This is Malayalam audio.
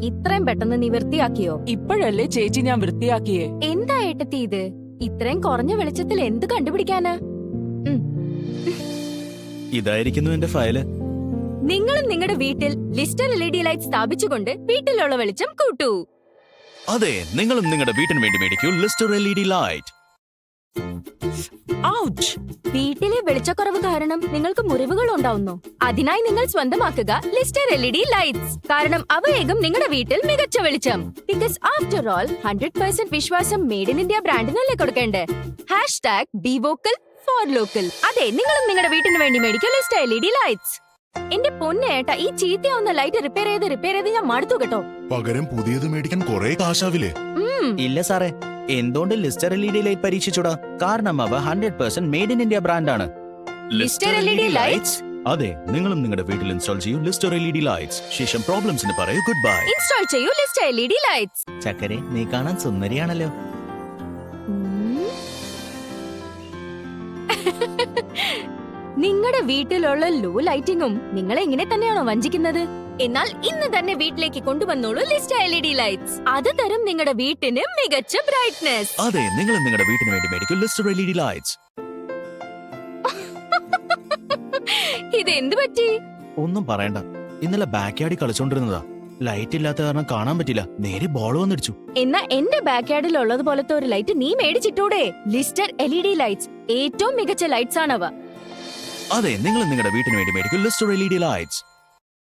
ഇത്രയും പെട്ടെന്ന് നീ വൃത്തിയാക്കിയോ? ഇപ്പോഴല്ലേ ചേച്ചി ഞാൻ വൃത്തിയാക്കിയേ. എന്താ ഏട്ടത്തി ഇത്? ഇത്രയും കുറഞ്ഞ വെളിച്ചത്തിൽ എന്ത് കണ്ടുപിടിക്കാനാ? ഇതായിരിക്കുന്നു എന്റെ ഫയല്. നിങ്ങളും നിങ്ങളുടെ വീട്ടിൽ ലിസ്റ്റർ LED ലൈറ്റ് സ്ഥാപിച്ചുകൊണ്ട് വീട്ടിലുള്ള വെളിച്ചം കൂട്ടൂ. അതെ, നിങ്ങളും നിങ്ങളുടെ വീട്ടിന് വേണ്ടി മേടിക്കൂ ലിസ്റ്റർ LED ലൈറ്റ്. ഔച്ച്! വീട്ടിലെ വെളിച്ചക്കുറവ് കാരണം നിങ്ങൾക്ക് മുറിവുകൾ ഉണ്ടാവുന്നു. അതിനായി നിങ്ങൾ സ്വന്തമാക്കുക ലിസ്റ്റർ LED ലൈറ്റ്സ്. കാരണം അവയേകും നിങ്ങളുടെ വീട്ടിൽ മികച്ച വെളിച്ചം. ബിക്കോസ് ആഫ്റ്റർ ഓൾ 100% വിശ്വാസം മെയ്ഡ് ഇൻ ഇന്ത്യ ബ്രാൻഡിനല്ലേ കൊടുക്കേണ്ടേ? #Be vocal for local. അതെ, നിങ്ങളും നിങ്ങളുടെ വീട്ടിന് വേണ്ടി മേടിക്കൂ ലിസ്റ്റർ LED ലൈറ്റ്സ്. എന്റെ പൊന്നേട്ടാ, ഈ ചീത്തയാവുന്ന ലൈറ്റ് റിപ്പയർ ചെയ്ത് ഞാൻ മടുത്തു കേട്ടോ. പകരം പുതിയത് മേടിക്കാൻ കുറെ കാശാവില്ലേ? ഇല്ല സാറേ, എന്തുകൊണ്ട് ലിസ്റ്റർ LED ലൈറ്റ് പരീക്ഷിച്ചുടാ? കാരണം അവ 100% മെയ്ഡ് ഇൻ ഇന്ത്യ ബ്രാൻഡാണ്. ലിസ്റ്റർ LED ലൈറ്റ്സ്? അതെ, നിങ്ങളും നിങ്ങളുടെ വീട്ടിൽ ഇൻസ്റ്റാൾ ചെയ്യൂ ലിസ്റ്റർ LED ലൈറ്റ്സ്. ശേഷം പ്രോബ്ലംസിന് പറയൂ ഗുഡ് ബൈ. ഇൻസ്റ്റാൾ ചെയ്യൂ ലിസ്റ്റർ LED ലൈറ്റ്സ്. ചക്കരെ, നീ കാണാൻ സുന്ദരിയാണല്ലോ. നിങ്ങളുടെ വീട്ടിലുള്ള ലോ ലൈറ്റിംഗും നിങ്ങളെ ഇങ്ങനെ തന്നെയാണോ വഞ്ചിക്കുന്നത്? എന്നാൽ ഇന്ന് തന്നെ വീട്ടിലേക്ക് കൊണ്ടുവന്നോളൂ ലിസ്റ്റർ LED ലൈറ്റ്സ്. അത് തരും നിങ്ങളുടെ വീട്ടിന് മികച്ച ബ്രൈറ്റ്നസ്. അതെ, നിങ്ങളും നിങ്ങളുടെ വീട്ടിന് വേണ്ടി മേടിക്കൂ ലിസ്റ്റർ LED ലൈറ്റ്സ്. ഇത് എന്ത് പറ്റി? ഒന്നും പറയണ്ട, ഇന്നലെ ബാക്ക് യാർഡിൽ കളിച്ചോണ്ടിരുന്നതാ. ലൈറ്റ് ഇല്ലാത്ത കാരണം കാണാൻ പറ്റില്ല. നേരെ ബോൾ വന്നിടിച്ചു. എന്നാ എന്റെ ബാക്ക് യാർഡിൽ ഉള്ളതുപോലത്തെ ഒരു ലൈറ്റ് നീ മേടിച്ചിട്ടൂടെ? ലിസ്റ്റർ LED ലൈറ്റ്സ് ഏറ്റവും മികച്ച ലൈറ്റ്സ് ആണവ. അതെ, നിങ്ങളും നിങ്ങളുടെ വീട്ടിന് വേണ്ടി മേടിക്കൂ ലിസ്റ്റർ LED ലൈറ്റ്സ്.